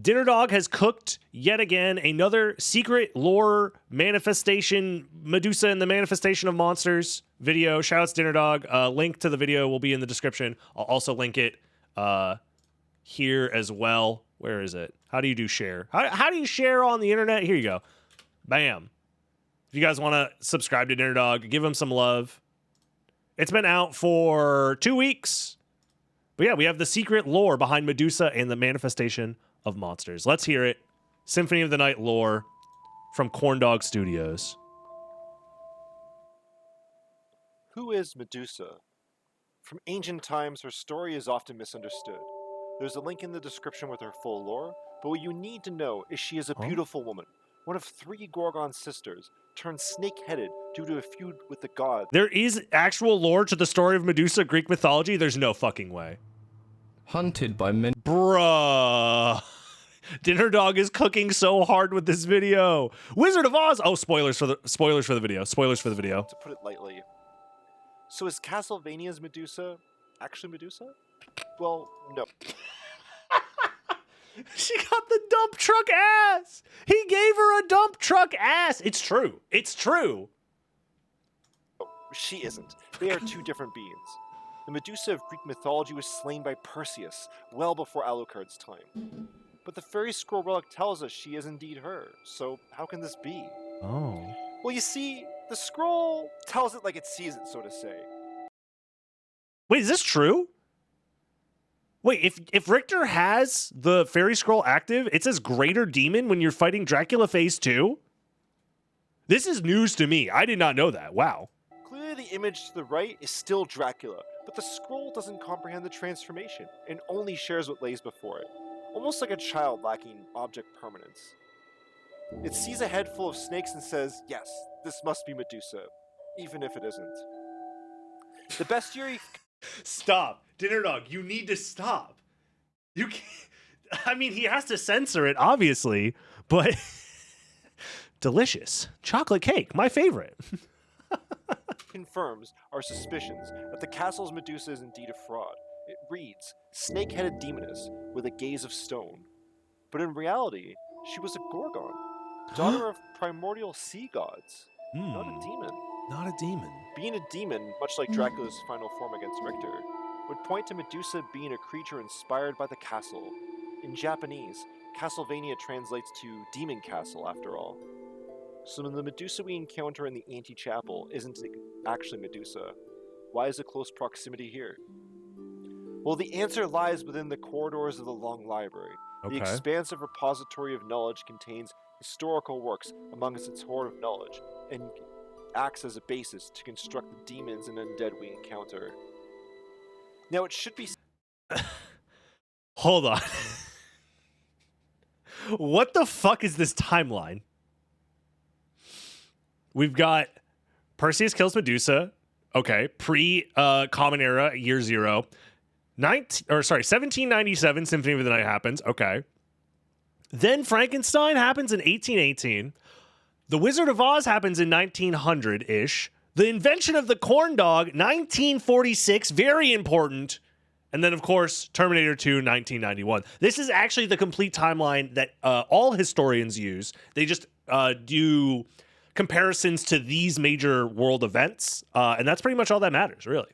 Dinner Dog has cooked yet again another secret lore manifestation, Medusa and the Manifestation of Monsters video. Shoutouts Dinner Dog. Link to the video will be in the description. I'll also link it here as well. Where is it? How do you do share? How do you share on the internet? Here you go. Bam. If you guys want to subscribe to Dinner Dog, give him some love. It's been out for 2 weeks. But yeah, we have the secret lore behind Medusa and the Manifestation of Monsters. Let's hear it. Symphony of the Night lore from Corndog Studios. Who is Medusa? From ancient times, her story is often misunderstood. There's a link in the description with her full lore, but what you need to know is she is a beautiful woman, one of 3 Gorgon sisters, turned snake-headed due to a feud with the god. There is actual lore to the story of Medusa, Greek mythology? There's no fucking way. Hunted by men. Bruh. Dinner Dog is cooking so hard with this video. Wizard of Oz. Oh, spoilers for the video. Spoilers for the video. To put it lightly. So is Castlevania's Medusa actually Medusa? Well, no. She got the dump truck ass. He gave her a dump truck ass. It's true. It's true. She isn't. They are 2 different beings. The Medusa of Greek mythology was slain by Perseus, well before Alucard's time. But the fairy scroll relic tells us she is indeed her, so how can this be? Oh. Well, you see, the scroll tells it like it sees it, so to say. Wait, is this true? Wait, if Richter has the fairy scroll active, it says Greater Demon when you're fighting Dracula Phase 2? This is news to me. I did not know that. Wow. Clearly the image to the right is still Dracula, but the scroll doesn't comprehend the transformation and only shares what lays before it. Almost like a child lacking object permanence. It sees a head full of snakes and says, yes, this must be Medusa, even if it isn't. The bestiary... Stop. Dinner Dog, you need to stop. You can't... I mean, he has to censor it, obviously, but... Delicious. Chocolate cake, my favorite. confirms our suspicions that the castle's Medusa is indeed a fraud. It reads, snake-headed demoness with a gaze of stone. But in reality, she was a Gorgon, daughter of primordial sea gods, not a demon. Not a demon. Being a demon, much like Dracula's final form against Richter, would point to Medusa being a creature inspired by the castle. In Japanese, Castlevania translates to Demon Castle, after all. So the Medusa we encounter in the Antechapel isn't actually Medusa. Why is the close proximity here? Well, the answer lies within the corridors of the Long Library. The expansive repository of knowledge contains historical works amongst its hoard of knowledge, and acts as a basis to construct the demons and undead we encounter. Now, it should be... Hold on. What the fuck is this timeline? We've got Perseus kills Medusa. Okay. Pre-Common Era, year 0. 1797, Symphony of the Night happens. Okay. Then Frankenstein happens in 1818. The Wizard of Oz happens in 1900-ish. The invention of the corn dog, 1946, very important. And then, of course, Terminator 2, 1991. This is actually the complete timeline that all historians use. They just do comparisons to these major world events. And that's pretty much all that matters, really.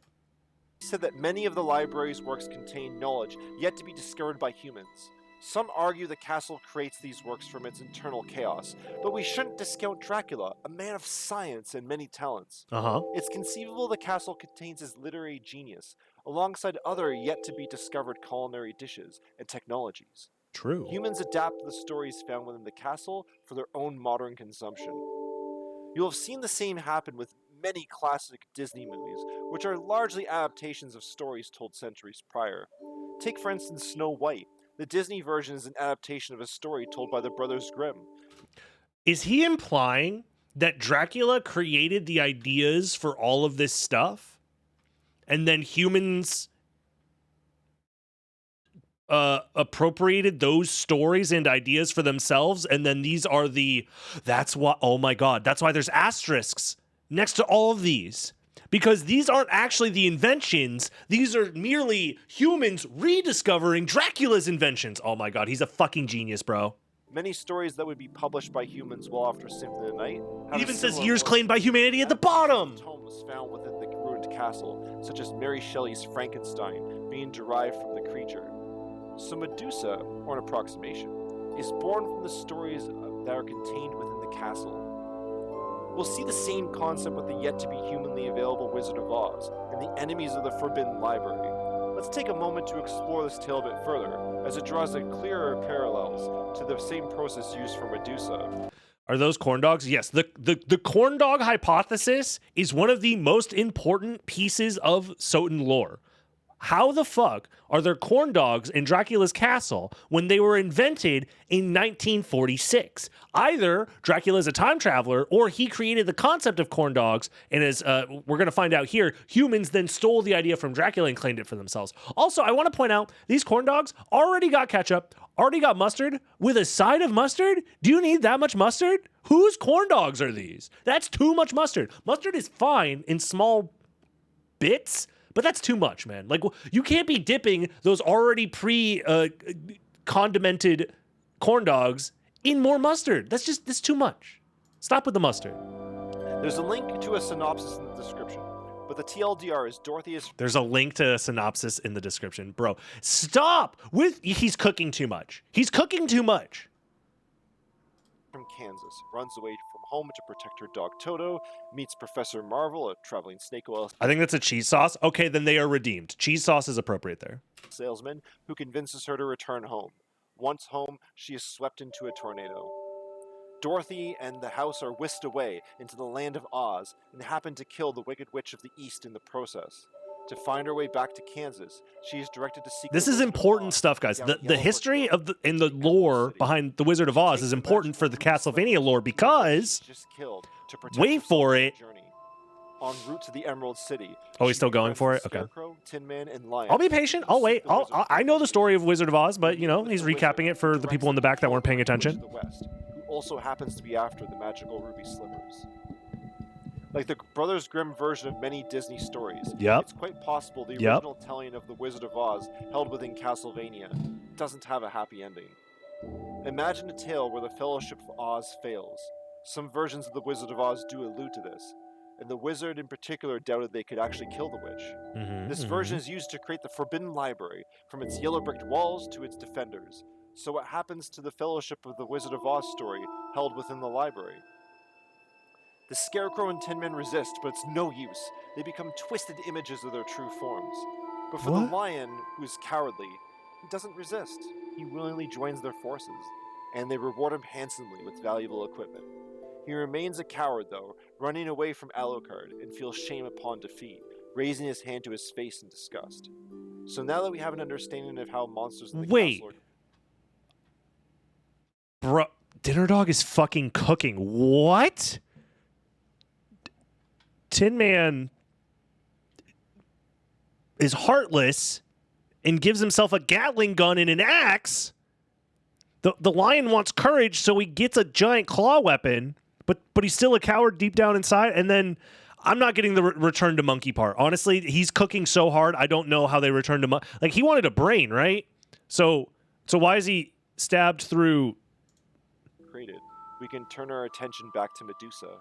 He said that many of the library's works contain knowledge yet to be discovered by humans. Some argue the castle creates these works from its internal chaos, but we shouldn't discount Dracula, a man of science and many talents. It's conceivable the castle contains his literary genius, alongside other yet-to-be-discovered culinary dishes and technologies. True. Humans adapt the stories found within the castle for their own modern consumption. You'll have seen the same happen with many classic Disney movies, which are largely adaptations of stories told centuries prior. Take, for instance, Snow White. The Disney version is an adaptation of a story told by the Brothers Grimm. Is he implying that Dracula created the ideas for all of this stuff, and then humans appropriated those stories and ideas for themselves, and then these are the... That's why... Oh my god. That's why there's asterisks next to all of these. because these aren't actually the inventions. These are merely humans rediscovering Dracula's inventions. Oh my god, he's a fucking genius, bro. Many stories that would be published by humans well after Symphony of the Night It have a even says similar years look. claimed by humanity at the bottom. Tomes found within the ruined castle, such as Mary Shelley's Frankenstein, being derived from the creature. So Medusa, or an approximation, is born from the stories that are contained within the castle. We'll see the same concept with the yet-to-be humanly available Wizard of Oz and the enemies of the Forbidden Library. Let's take a moment to explore this tale a bit further, as it draws a clearer parallels to the same process used for Medusa. Are those corn dogs? Yes. The corn dog hypothesis is one of the most important pieces of Soten lore. How the fuck are there corn dogs in Dracula's castle when they were invented in 1946? Either Dracula's a time traveler or he created the concept of corn dogs, and as we're going to find out here, humans then stole the idea from Dracula and claimed it for themselves. Also, I want to point out, these corn dogs already got ketchup, already got mustard, with a side of mustard? Do you need that much mustard? Whose corn dogs are these? That's too much mustard. Mustard is fine in small bits, but that's too much, man. Like, you can't be dipping those already condimented corn dogs in more mustard. That's too much. Stop with the mustard. There's a link to a synopsis in the description, but the TLDR is Dorothy is There's a link to a synopsis in the description. Bro, stop with... He's cooking too much. He's cooking too much. from Kansas, runs away from home to protect her dog Toto, meets Professor Marvel, a traveling snake oil I think that's a cheese sauce. Okay, then they are redeemed. Cheese sauce is appropriate there. salesman, who convinces her to return home. Once home, she is swept into a tornado. Dorothy and the house are whisked away into the land of Oz and happen to kill the Wicked Witch of the East in the process. To find her way back to Kansas, she is directed to seek... This is important stuff, guys. The history of and the lore behind the Wizard of Oz is important for the Castlevania lore because... Wait for it. En route to the Emerald City. Oh, he's still going for it? Okay. Scarecrow, Tin Man, and Lion. I'll be patient. I'll wait. I know the story of Wizard of Oz, but, you know, he's recapping it for the people in the back that weren't paying attention. The West, who also happens to be after the magical ruby slivers. Like the Brothers Grimm version of many Disney stories, it's quite possible the original telling of the Wizard of Oz held within Castlevania doesn't have a happy ending. Imagine a tale where the Fellowship of Oz fails. Some versions of the Wizard of Oz do allude to this, and the wizard in particular doubted they could actually kill the witch. This version is used to create the Forbidden Library, from its yellow bricked walls to its defenders. So what happens to the Fellowship of the Wizard of Oz story held within the library? The Scarecrow and Tin Man resist, but it's no use. They become twisted images of their true forms. But for the Lion, who's cowardly, he doesn't resist. He willingly joins their forces, and they reward him handsomely with valuable equipment. He remains a coward, though, running away from Alucard, and feels shame upon defeat, raising his hand to his face in disgust. So now that we have an understanding of how monsters in the castle are... Bro, Dinner Dog is fucking cooking. What? Tin Man is heartless and gives himself a Gatling gun and an axe. The lion wants courage, so he gets a giant claw weapon, but he's still a coward deep down inside. And then I'm not getting the return to monkey part. Honestly, he's cooking so hard, I don't know how they return to monkey. Like, he wanted a brain, right? So why is he stabbed through? We can turn our attention back to Medusa.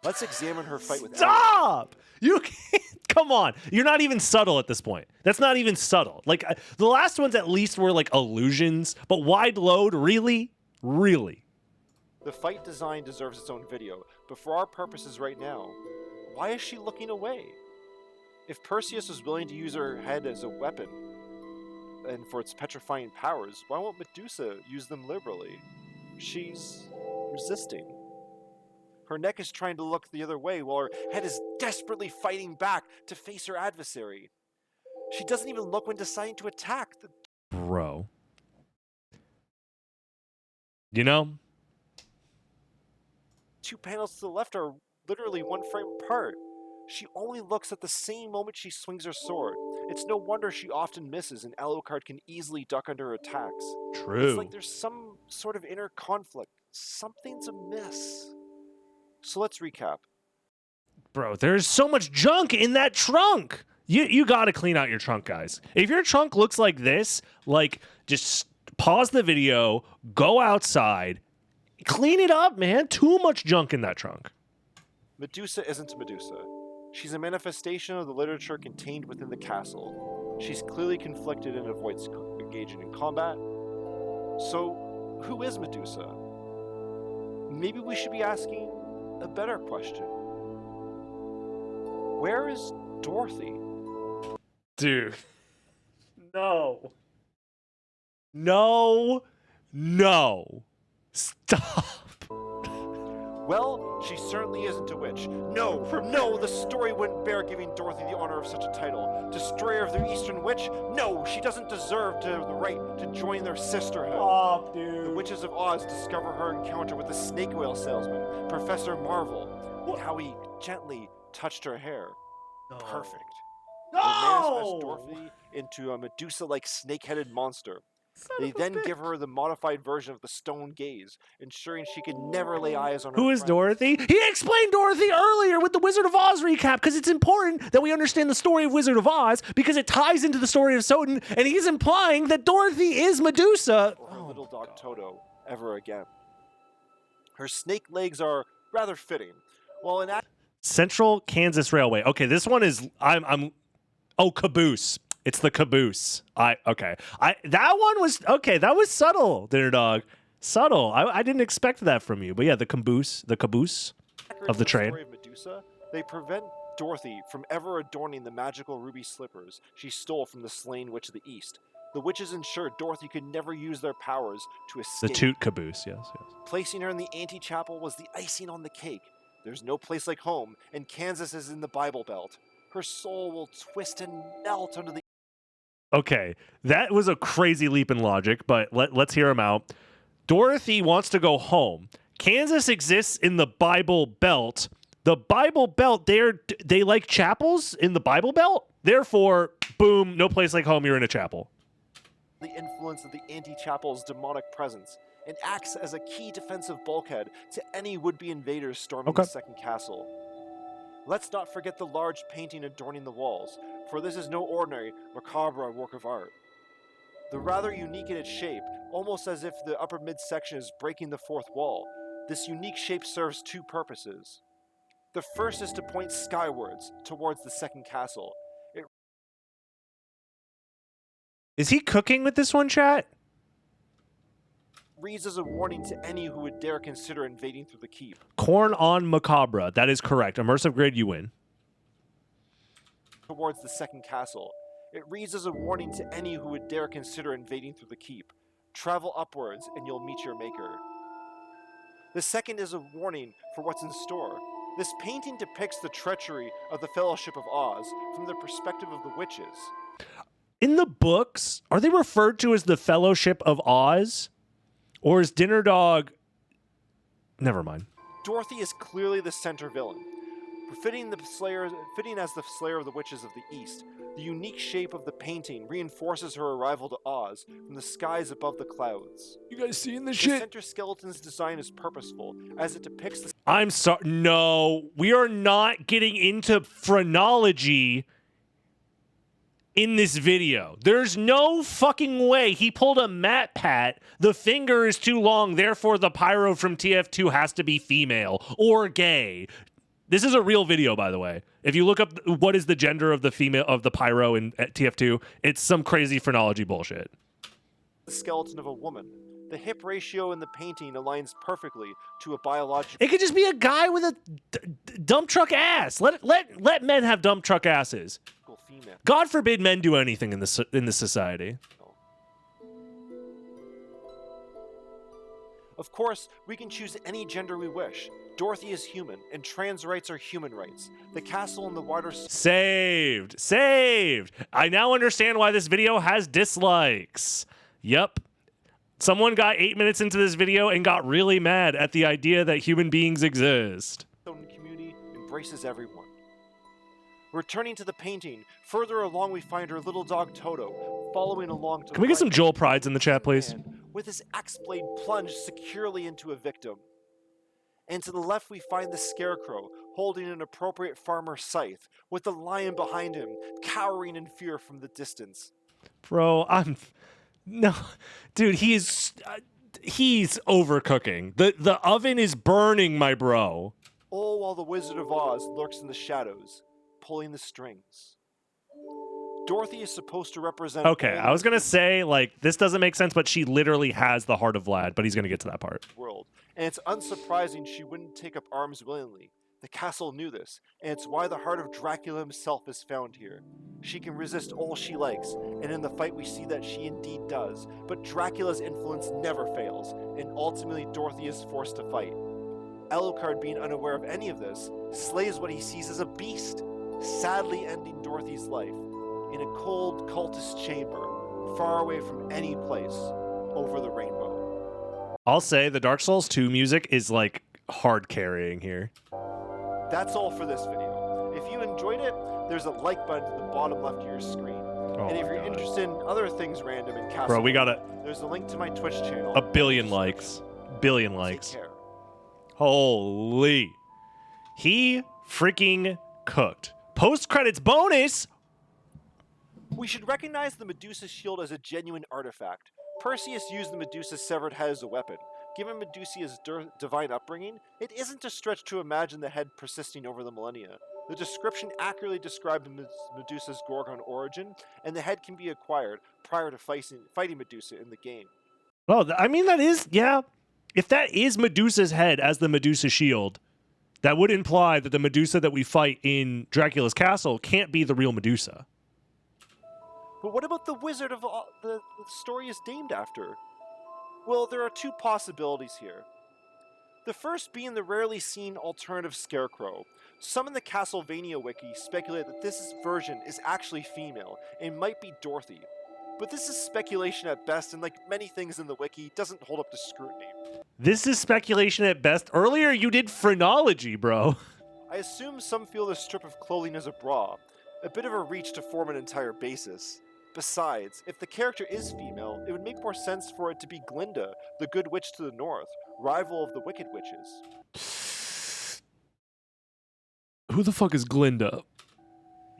Let's examine her fight with... Stop! You can't... Come on. You're not even subtle at this point. That's not even subtle. Like, the last ones at least were, like, illusions. But wide load? Really? Really? The fight design deserves its own video. But for our purposes right now, why is she looking away? If Perseus was willing to use her head as a weapon, and for its petrifying powers, why won't Medusa use them liberally? She's resisting. Her neck is trying to look the other way, while her head is desperately fighting back to face her adversary. She doesn't even look when deciding to attack. Bro. You know? Two panels to the left are literally one frame apart. She only looks at the same moment she swings her sword. It's no wonder she often misses, and Alucard can easily duck under her attacks. True. It's like there's some sort of inner conflict. Something's amiss. So let's recap. Bro, there's so much junk in that trunk. You got to clean out your trunk, guys. If your trunk looks like this, like, just pause the video, go outside, clean it up, man. Too much junk in that trunk. Medusa isn't Medusa. She's a manifestation of the literature contained within the castle. She's clearly conflicted and avoids engaging in combat. So, who is Medusa? Maybe we should be asking a better question. Where is Dorothy? Dude. No. No. No. Stop. Well, she certainly isn't a witch. No, the story wouldn't bear giving Dorothy the honor of such a title. Destroyer of the Eastern Witch? No, she doesn't deserve the right to join their sisterhood. Stop, dude. The Witches of Oz discover her encounter with the snake oil salesman, Professor Marvel, and how he gently touched her hair. No. Perfect. No! They manifest Dorothy into a Medusa-like snake-headed monster. They then give her the modified version of the stone gaze, ensuring she can never lay eyes on her Who is friends. Dorothy? He explained Dorothy earlier with the Wizard of Oz recap because it's important that we understand the story of Wizard of Oz because it ties into the story of Soden, and he's implying that Dorothy is Medusa. Or her little dog Toto ever again. Her snake legs are rather fitting. While in Central Kansas Railway. Okay, this one is caboose. It's the caboose. That one was okay. That was subtle, Dinner Dog. Subtle. I didn't expect that from you. But yeah, the caboose of the train. Story of Medusa, they prevent Dorothy from ever adorning the magical ruby slippers she stole from the slain witch of the East. The witches ensured Dorothy could never use their powers to escape. The toot caboose, yes. Placing her in the antechapel was the icing on the cake. There's no place like home, and Kansas is in the Bible Belt. Her soul will twist and melt under the... Okay, that was a crazy leap in logic, but let's hear him out. Dorothy wants to go home. Kansas exists in the Bible Belt. The Bible Belt, they like chapels in the Bible Belt. Therefore, boom, no place like home, you're in a chapel. The influence of the antechapel's demonic presence and acts as a key defensive bulkhead to any would-be invaders storming the second castle. Let's not forget the large painting adorning the walls, for this is no ordinary macabre work of art. The rather unique in its shape, almost as if the upper midsection is breaking the fourth wall, this unique shape serves two purposes. The first is to point skywards, towards the second castle. Is he cooking with this one, chat? Reads as a warning to any who would dare consider invading through the keep. Corn on macabre. That is correct. Immersive grid, you win. Towards the second castle. It reads as a warning to any who would dare consider invading through the keep. Travel upwards and you'll meet your maker. The second is a warning for what's in store. This painting depicts the treachery of the Fellowship of Oz from the perspective of the witches. In the books, are they referred to as the Fellowship of Oz? Or is Dinner Dog... Never mind. Dorothy is clearly the center villain. Fitting as the slayer of the witches of the East, the unique shape of the painting reinforces her arrival to Oz from the skies above the clouds. You guys seeing this The shit? center skeleton's design is purposeful, as it depicts the... I'm sorry. No, we are not getting into phrenology in this video. There's no fucking way he pulled a Matt Pat. The finger is too long, therefore the pyro from TF2 has to be female or gay. This is a real video, by the way. If you look up what is the gender of the female of the pyro in at TF2, it's some crazy phrenology bullshit. The skeleton of a woman. The hip ratio in the painting aligns perfectly to a biological... It could just be a guy with a dump truck ass. Let men have dump truck asses. female. God forbid men do anything in this society. Of course, we can choose any gender we wish. Dorothy is human, and trans rights are human rights. The castle and the wider... Saved. I now understand why this video has dislikes. Yep. Someone got 8 minutes into this video and got really mad at the idea that human beings exist. The community embraces everyone. Returning to the painting, further along we find her little dog Toto, following along to... Can we get some Joel Prides in the chat, please? With his axe blade plunged securely into a victim. And to the left we find the Scarecrow, holding an appropriate farmer scythe, with the lion behind him, cowering in fear from the distance. Bro, no, dude, he's overcooking. The oven is burning, my bro. All while the Wizard of Oz lurks in the shadows, pulling the strings. Dorothy is supposed to represent... Okay, I was going to say, like, this doesn't make sense, but she literally has the heart of Vlad, but he's going to get to that part. ...world, and it's unsurprising she wouldn't take up arms willingly. The castle knew this, and it's why the heart of Dracula himself is found here. She can resist all she likes, and in the fight we see that she indeed does, but Dracula's influence never fails, and ultimately Dorothy is forced to fight. Alucard, being unaware of any of this, slays what he sees as a beast, sadly ending Dorothy's life in a cold cultist chamber, far away from any place over the rainbow. I'll say the Dark Souls 2 music is like hard carrying here. That's all for this video. If you enjoyed it, there's a like button at the bottom left of your screen. And if you're interested in other things random in Castlevania, bro, we got there's a link to my Twitch channel. a billion likes. Billion likes. Take care. Holy. He freaking cooked. Post-credits bonus. We should recognize the Medusa shield as a genuine artifact. Perseus used the Medusa's severed head as a weapon. Given Medusa's divine upbringing, it isn't a stretch to imagine the head persisting over the millennia. The description accurately described Medusa's Gorgon origin, and the head can be acquired prior to fighting Medusa in the game. Well, I mean, that is, yeah. If that is Medusa's head as the Medusa shield, that would imply that the Medusa that we fight in Dracula's castle can't be the real Medusa. But what about the wizard of the story is named after? Well, there are two possibilities here. The first being the rarely seen alternative Scarecrow. Some in the Castlevania wiki speculate that this version is actually female and might be Dorothy. But this is speculation at best, and like many things in the wiki, doesn't hold up to scrutiny. This is speculation at best. Earlier you did phrenology, bro. I assume some feel the strip of clothing is a bra, a bit of a reach to form an entire basis. Besides, if the character is female, it would make more sense for it to be Glinda, the good witch to the north, rival of the wicked witches. Who the fuck is Glinda?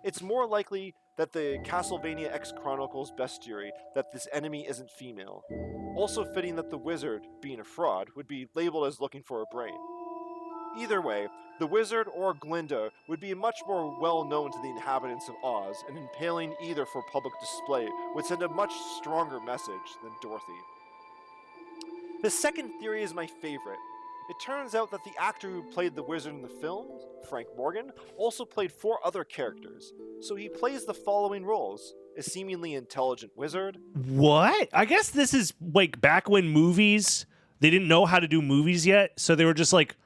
It's more likely that the Castlevania X Chronicles bestiary that this enemy isn't female. Also fitting that the wizard, being a fraud, would be labeled as looking for a brain. Either way, the wizard or Glinda would be much more well known to the inhabitants of Oz, and impaling either for public display would send a much stronger message than Dorothy. The second theory is my favorite. It turns out that the actor who played the wizard in the film, Frank Morgan, also played 4 other characters, so he plays the following roles: a seemingly intelligent wizard. What? I guess this is like back when movies, they didn't know how to do movies yet, so they were just like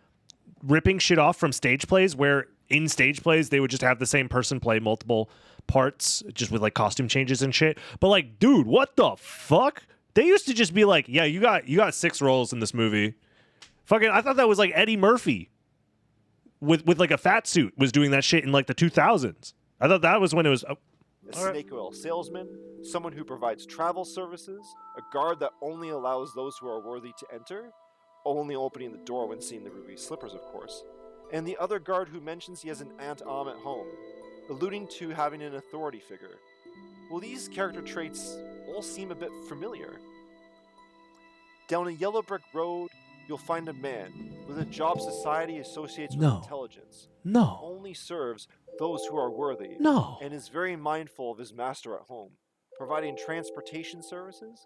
ripping shit off from stage plays, where in stage plays they would just have the same person play multiple parts just with like costume changes and shit. But like, dude, what the fuck? They used to just be like, yeah, you got 6 roles in this movie. Fucking, I thought that was like Eddie Murphy with like a fat suit was doing that shit in like the 2000s. I thought that was when it was A snake oil salesman, someone who provides travel services, a guard that only allows those who are worthy to enter, only opening the door when seeing the ruby slippers, of course, and the other guard who mentions he has an Aunt Om at home, alluding to having an authority figure. Well, these character traits all seem a bit familiar. Down a yellow brick road, you'll find a man with a job society associates with intelligence. No. Only serves those who are worthy. No. And is very mindful of his master at home, providing transportation services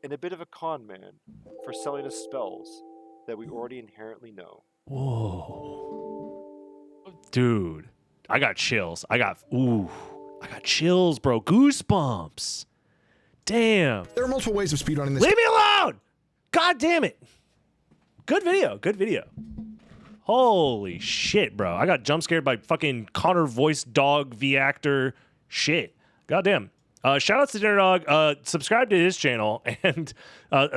and a bit of a con man for selling us spells that we already inherently know. Whoa. Dude, I got chills. I got chills, bro. Goosebumps. Damn. There are multiple ways of speedrunning this. Leave me alone! God damn it. Good video. Good video. Holy shit, bro. I got jump scared by fucking Connor voice dog V-actor shit. Goddamn. Shout outs to Dinner Dog. Subscribe to his channel and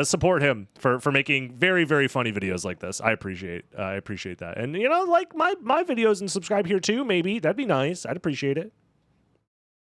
support him for making very, very funny videos like this. I appreciate that. And, you know, like my videos and subscribe here too, maybe. That'd be nice. I'd appreciate it.